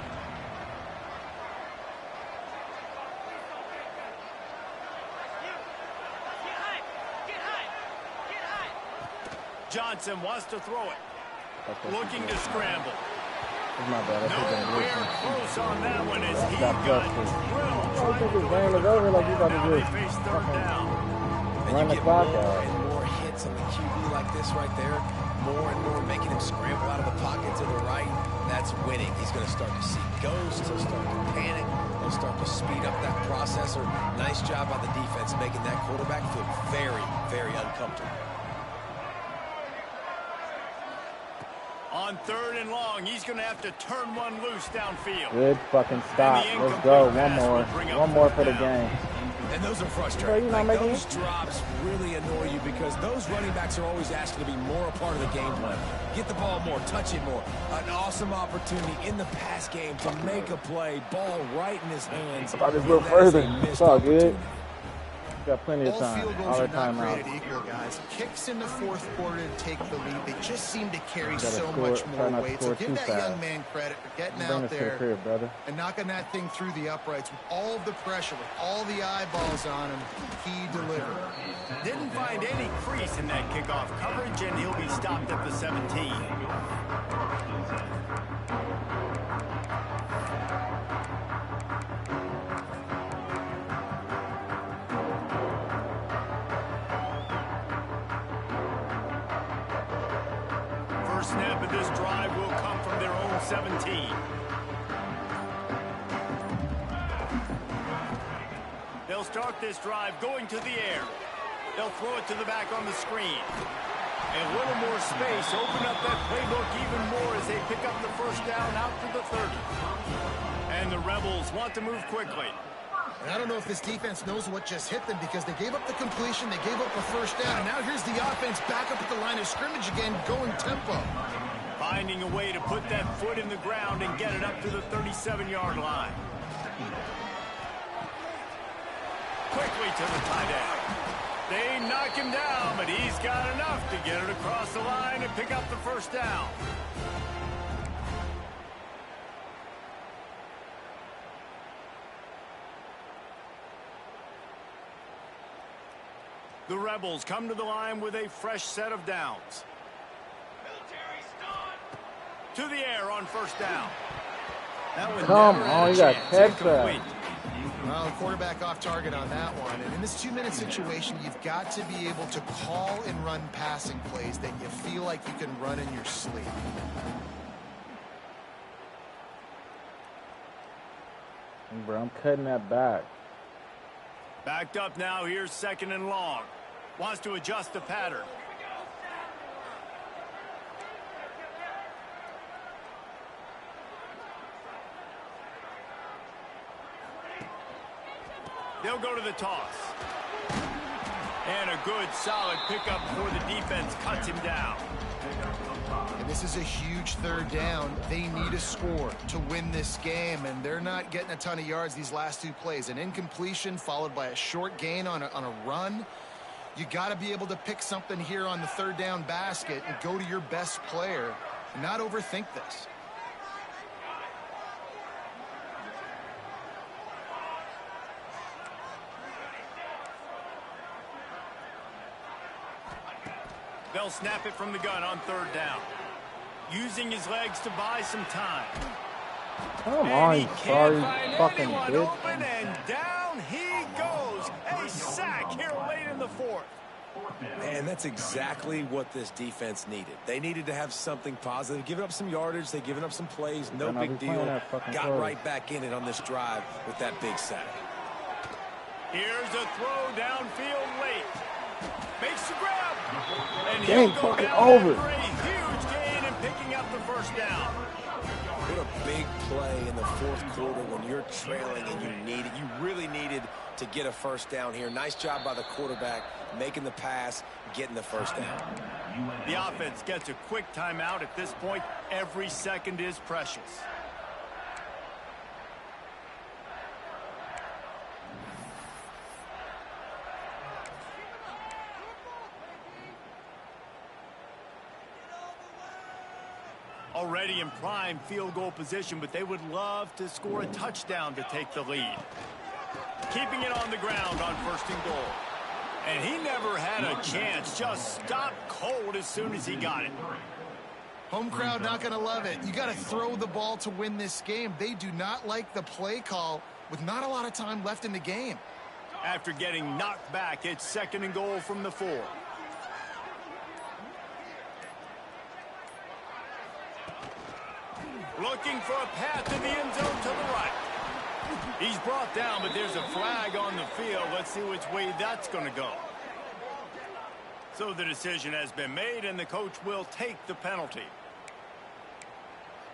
Johnson wants to throw it. Looking to scramble. It's my bad. I should have been Nowhere listening. close on that one as he Got got busted. drilled. I don't think this game is over like you about Now to they just face 3rd down. And run you the get clock more out. and more hits on the QB like this right there, more and more making him scramble out of the pocket to the right. That's winning. He's going to start to see ghosts. He'll start to panic. He'll start to speed up that processor. Nice job by the defense making that quarterback feel very, very uncomfortable. On 3rd and long, he's going to have to turn one loose downfield. Good fucking stop. And the Let's go. incomplete One pass more. will bring up One more 4th for the down. game. And those are Bro, frustrating. you not Like, making those it? drops really annoy you because those running backs are always asked to be more a part of the game plan. Get the ball more, touch it more. An awesome opportunity in the pass game to make a play. Ball right in his hands. About this a little And that is further. a missed It's all good. opportunity. Got plenty of All time. field All goals the are not time out. created equal, guys. Kicks in the 4th quarter to take the lead. They just seem to carry Gotta so score- much try more not to weight. So score give too that fast. young man credit for getting Bring out us to the there crib, brother. and knocking that thing through the uprights with all of the pressure, with all the eyeballs on him. He delivered. Didn't find any crease in that kickoff coverage, and he'll be stopped at the 17. First snap of this drive will come from their own 17. They'll start this drive going to the air. They'll throw it to the back on the screen. A little more space, open up that playbook even more as they pick up the first down out to the 30. And the Rebels want to move quickly. And I don't know if this defense knows what just hit them because they gave up the completion, they gave up a first down, and now here's the offense back up at the line of scrimmage again, going tempo. Finding a way to put that foot in the ground and get it up to the 37-yard line. Quickly to the tight end. They knock him down, but he's got enough to get it across the line and pick up the first down. The Rebels come to the line with a fresh set of downs. To the air on first down. That would Come never on, have you a got chance. catch that. Incomplete. Well, the quarterback off target on that one. And in this 2-minute situation, you've got to be able to call and run passing plays that you feel like you can run in your sleep. Bro, I'm cutting that back. Backed up now. Here's 2nd and long. Wants to adjust the pattern. They'll go to the toss. And a good, solid pickup before the defense cuts him down. And this is a huge 3rd down. They need a score to win this game, and they're not getting a ton of yards these last 2 plays. An incompletion followed by a short gain on a run. You got to be able to pick something here on the 3rd down basket and go to your best player and not overthink this. They'll snap it from the gun on 3rd down. Using his legs to buy some time. Come on, you sorry fucking bitch. Open, and down he goes. A sack here late in the 4th. Man, that's exactly what this defense needed. They needed to have something positive. Giving up some yardage, they've given up some plays, no big deal. Got right back in it on this drive with that big sack. Here's a throw downfield late. Makes the grab. And Game he'll go fucking down over. for a huge gain and picking up the 1st down. What a big play in the 4th quarter when you're trailing and you really needed to get a 1st down here. Nice job by the quarterback making the pass, getting the 1st down. The offense gets a quick timeout. At this point, every second is precious. Already in prime field goal position, but they would love to score a touchdown to take the lead. Keeping it on the ground on 1st and goal. And he never had a chance. Just stopped cold as soon as he got it. Home crowd not going to love it. You got to throw the ball to win this game. They do not like the play call with not a lot of time left in the game. After getting knocked back, it's 2nd and goal from the 4. Looking for a path to the end zone to the right. He's brought down, but there's a flag on the field. Let's see which way that's going to go. So the decision has been made, and the coach will take the penalty.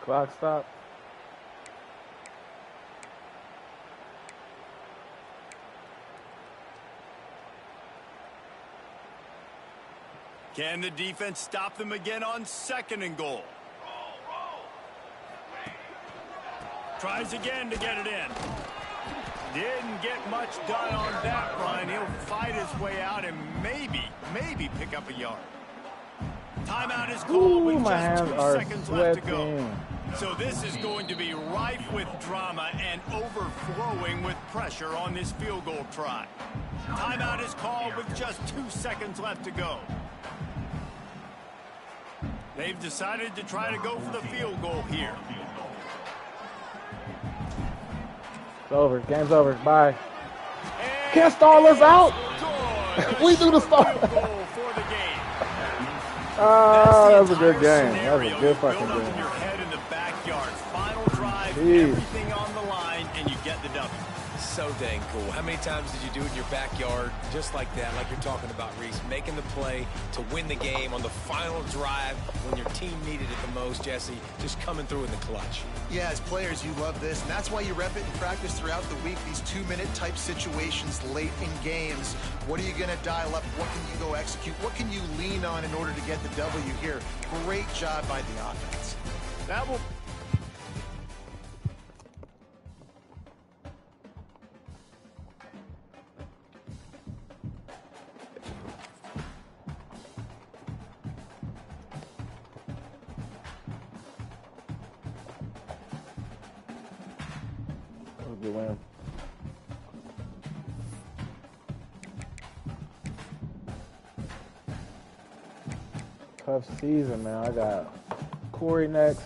Clock stop. Can the defense stop them again on 2nd and goal? Tries again to get it in. Didn't get much done on that run. He'll fight his way out and maybe pick up a yard. Timeout is called with just 2 seconds left to go. So this is going to be rife with drama and overflowing with pressure on this field goal try. Timeout is called with just 2 seconds left to go. They've decided to try to go for the field goal here. It's over. Game's over. Bye. Can't stall us out. We do the stall. That was a good game. That was a good fucking game. Build up in your head in the backyard. Final drive, everything on the line, and you get the W. So dang cool. How many times did you do it in your backyard just like that, like you're talking about, Reese, making the play to win the game on the final drive when your team needed it the most, Jesse, just coming through in the clutch. Yeah, as players, you love this, and that's why you rep it in practice throughout the week, these 2-minute type situations late in games. What are you going to dial up? What can you go execute? What can you lean on in order to get the W here? Great job by the offense. That will... Good win. tough season, man. I got Corey next.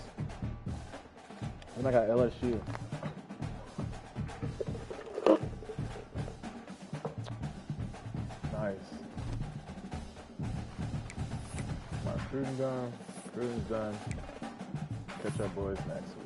Then I got LSU. Nice. My recruiting done. Recruiting's done. Catch up boys next week.